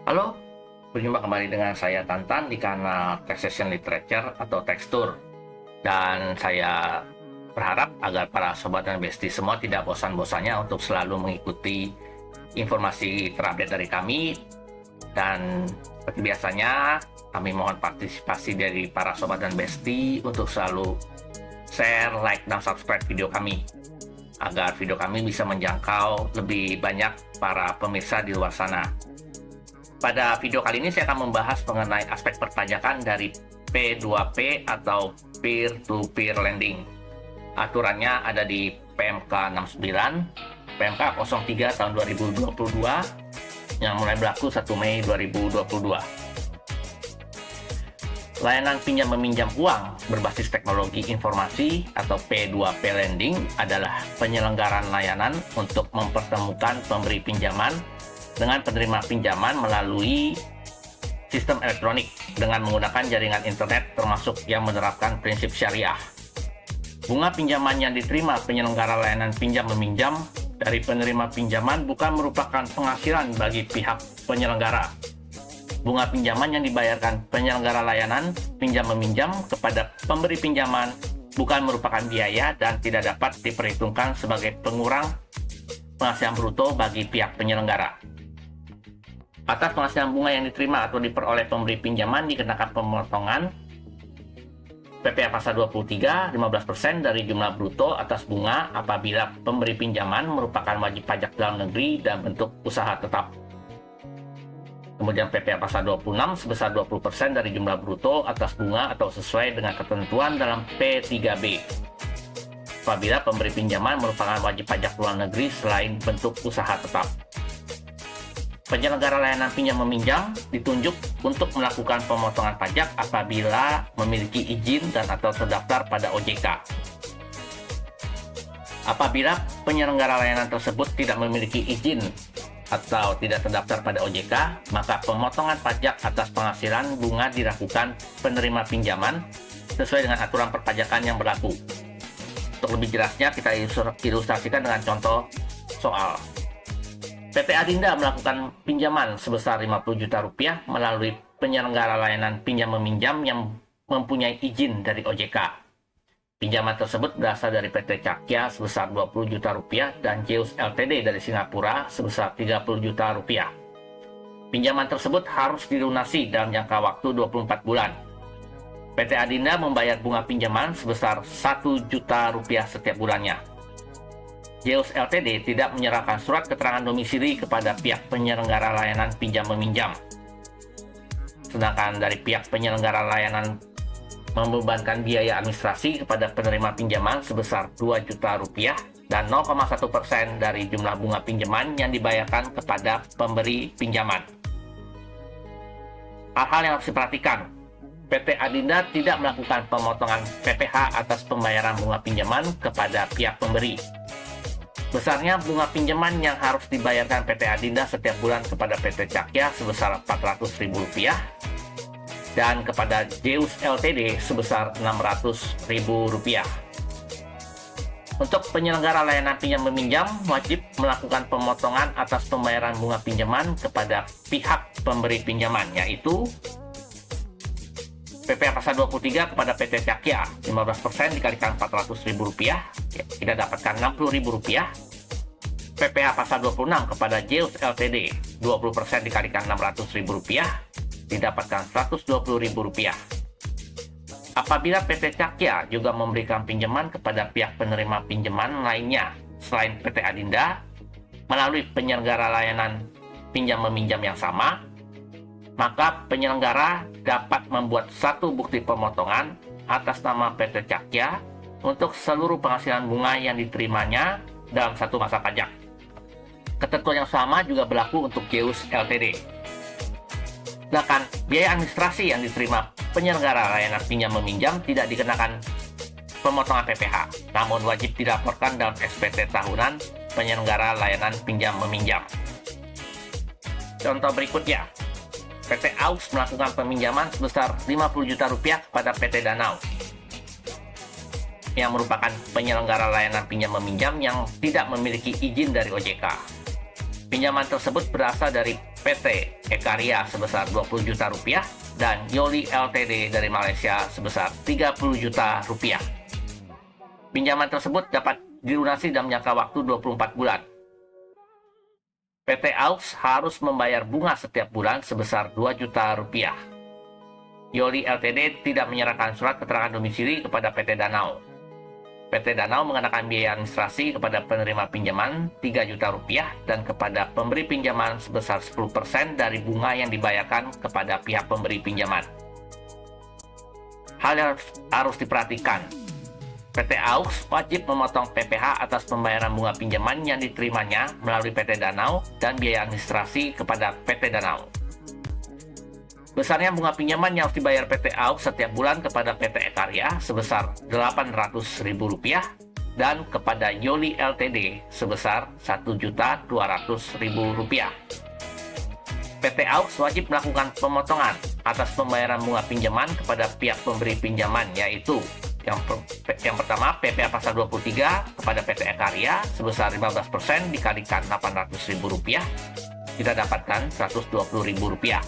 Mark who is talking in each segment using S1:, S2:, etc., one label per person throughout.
S1: Halo, berjumpa kembali dengan saya Tantan di kanal Taxation Literature atau Tekstur. Dan saya berharap agar para sobat dan besti semua tidak bosan-bosannya untuk selalu mengikuti informasi terupdate dari kami. Dan seperti biasanya, kami mohon partisipasi dari para sobat dan besti untuk selalu share, like, dan subscribe video kami agar video kami bisa menjangkau lebih banyak para pemirsa di luar sana. Pada video kali ini saya akan membahas mengenai aspek perpajakan dari P2P atau Peer-to-Peer Lending. Aturannya ada di PMK 69, PMK 03 tahun 2022 yang mulai berlaku 1 Mei 2022. Layanan pinjam meminjam uang berbasis teknologi informasi atau P2P Lending adalah penyelenggaraan layanan untuk mempertemukan pemberi pinjaman dengan penerima pinjaman melalui sistem elektronik dengan menggunakan jaringan internet termasuk yang menerapkan prinsip syariah. Bunga pinjaman yang diterima penyelenggara layanan pinjam meminjam dari penerima pinjaman bukan merupakan penghasilan bagi pihak penyelenggara. Bunga pinjaman yang dibayarkan penyelenggara layanan pinjam meminjam kepada pemberi pinjaman bukan merupakan biaya dan tidak dapat diperhitungkan sebagai pengurang penghasilan bruto bagi pihak penyelenggara. Atas penghasilan bunga yang diterima atau diperoleh pemberi pinjaman dikenakan pemotongan PPh Pasal 23 15% dari jumlah bruto atas bunga apabila pemberi pinjaman merupakan wajib pajak dalam negeri dan bentuk usaha tetap. Kemudian PPh Pasal 26 sebesar 20% dari jumlah bruto atas bunga atau sesuai dengan ketentuan dalam P3B. Apabila pemberi pinjaman merupakan wajib pajak luar negeri selain bentuk usaha tetap. Penyelenggara layanan pinjam meminjam ditunjuk untuk melakukan pemotongan pajak apabila memiliki izin dan atau terdaftar pada OJK. Apabila penyelenggara layanan tersebut tidak memiliki izin atau tidak terdaftar pada OJK, maka pemotongan pajak atas penghasilan bunga dilakukan penerima pinjaman sesuai dengan aturan perpajakan yang berlaku. Untuk lebih jelasnya, kita ilustrasikan dengan contoh soal. PT Adinda melakukan pinjaman sebesar 50 juta rupiah melalui penyelenggara layanan pinjam meminjam yang mempunyai izin dari OJK. Pinjaman tersebut berasal dari PT Cakya sebesar 20 juta rupiah dan Zeus Ltd dari Singapura sebesar 30 juta rupiah. Pinjaman tersebut harus dilunasi dalam jangka waktu 24 bulan. PT Adinda membayar bunga pinjaman sebesar 1 juta rupiah setiap bulannya. Zeus Ltd tidak menyerahkan surat keterangan domisili kepada pihak penyelenggara layanan pinjam meminjam. Sedangkan dari pihak penyelenggara layanan membebankan biaya administrasi kepada penerima pinjaman sebesar 2 juta rupiah dan 0,1% dari jumlah bunga pinjaman yang dibayarkan kepada pemberi pinjaman. Hal-hal yang harus diperhatikan. PT Adinda tidak melakukan pemotongan PPh atas pembayaran bunga pinjaman kepada pihak pemberi. Besarnya bunga pinjaman yang harus dibayarkan PT Adinda setiap bulan kepada PT Cakya sebesar Rp400.000 dan kepada Zeus Ltd sebesar Rp600.000. Untuk penyelenggara layanan pinjam meminjam wajib melakukan pemotongan atas pembayaran bunga pinjaman kepada pihak pemberi pinjaman, yaitu PPh Pasal 23 kepada PT Cakya 15% dikalikan Rp400.000, kita dapatkan Rp60.000. PPh Pasal 26 kepada Zeus Ltd 20% dikalikan Rp600.000, didapatkan Rp120.000. Apabila PT Cakya juga memberikan pinjaman kepada pihak penerima pinjaman lainnya selain PT Adinda melalui penyelenggara layanan pinjam meminjam yang sama, maka penyelenggara dapat membuat satu bukti pemotongan atas nama PT Cakya untuk seluruh penghasilan bunga yang diterimanya dalam satu masa pajak. Ketentuan yang sama juga berlaku untuk Zeus Ltd. Sedangkan biaya administrasi yang diterima penyelenggara layanan pinjam meminjam tidak dikenakan pemotongan PPh, namun wajib dilaporkan dalam SPT tahunan penyelenggara layanan pinjam meminjam. Contoh berikutnya. PT AUX melakukan peminjaman sebesar 50 juta rupiah kepada PT Danau yang merupakan penyelenggara layanan pinjam meminjam yang tidak memiliki izin dari OJK. Pinjaman tersebut berasal dari PT Ekaria sebesar 20 juta rupiah dan Yoli Ltd dari Malaysia sebesar 30 juta rupiah. Pinjaman tersebut dapat dilunasi dalam jangka waktu 24 bulan. PT AUX harus membayar bunga setiap bulan sebesar 2 juta rupiah. Yoli Ltd tidak menyerahkan surat keterangan domisili kepada PT Danau. PT Danau mengenakan biaya administrasi kepada penerima pinjaman 3 juta rupiah dan kepada pemberi pinjaman sebesar 10% dari bunga yang dibayarkan kepada pihak pemberi pinjaman. Hal yang harus diperhatikan, PT AUX wajib memotong PPh atas pembayaran bunga pinjaman yang diterimanya melalui PT Danau dan biaya administrasi kepada PT Danau. Besarnya bunga pinjaman yang harus dibayar PT AUX setiap bulan kepada PT Ekaria sebesar Rp800.000 dan kepada Yoli Ltd sebesar Rp1.200.000. PT AUX wajib melakukan pemotongan atas pembayaran bunga pinjaman kepada pihak pemberi pinjaman, yaitu yang pertama, PPh pasal 23 kepada PT Ekaria sebesar 15% dikalikan Rp800.000, kita dapatkan Rp120.000.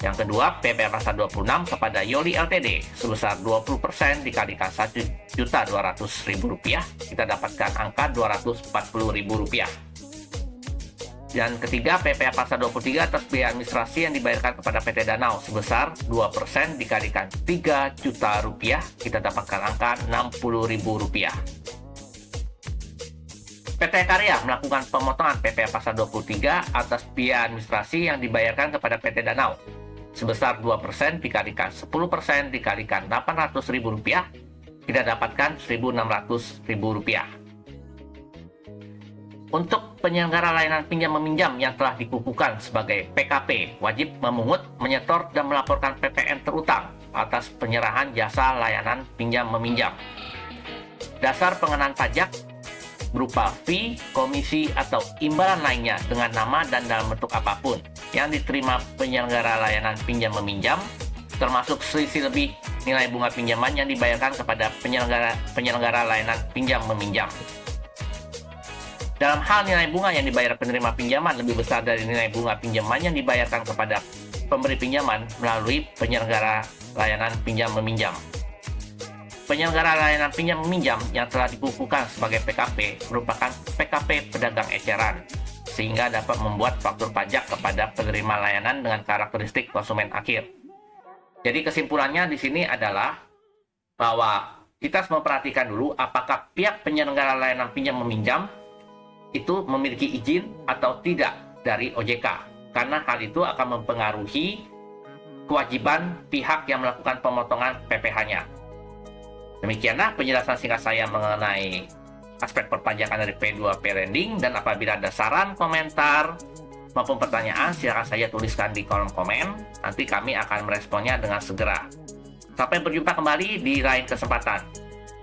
S1: Yang kedua, PPh pasal 26 kepada Yoli Ltd sebesar 20% dikalikan Rp1.200.000, kita dapatkan angka Rp240.000. Dan ketiga, PPh pasal 23 atas biaya administrasi yang dibayarkan kepada PT Danau sebesar 2% dikalikan Rp3 juta, kita dapatkan angka Rp60.000. PT Ekaria melakukan pemotongan PPh pasal 23 atas biaya administrasi yang dibayarkan kepada PT Danau sebesar 2% dikalikan 10% dikalikan Rp800.000, kita dapatkan Rp1.600.000. Untuk penyelenggara layanan pinjam-meminjam yang telah dikukuhkan sebagai PKP, wajib memungut, menyetor, dan melaporkan PPN terutang atas penyerahan jasa layanan pinjam-meminjam. Dasar pengenaan pajak berupa fee, komisi, atau imbalan lainnya dengan nama dan dalam bentuk apapun yang diterima penyelenggara layanan pinjam-meminjam, termasuk selisih lebih nilai bunga pinjaman yang dibayarkan kepada penyelenggara layanan pinjam-meminjam. Dalam hal nilai bunga yang dibayar penerima pinjaman lebih besar dari nilai bunga pinjaman yang dibayarkan kepada pemberi pinjaman melalui penyelenggara layanan pinjam-meminjam. Penyelenggara layanan pinjam-meminjam yang telah dikukuhkan sebagai PKP merupakan PKP pedagang eceran, sehingga dapat membuat faktur pajak kepada penerima layanan dengan karakteristik konsumen akhir. Jadi kesimpulannya di sini adalah bahwa kita harus memperhatikan dulu apakah pihak penyelenggara layanan pinjam-meminjam itu memiliki izin atau tidak dari OJK, karena hal itu akan mempengaruhi kewajiban pihak yang melakukan pemotongan PPh-nya. Demikianlah penjelasan singkat saya mengenai aspek perpajakan dari P2P Lending, dan apabila ada saran, komentar, maupun pertanyaan, silakan saja tuliskan di kolom komen, nanti kami akan meresponnya dengan segera. Sampai berjumpa kembali di lain kesempatan.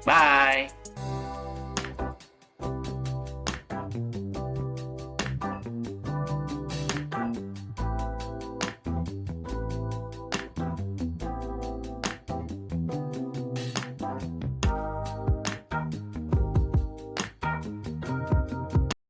S1: Bye!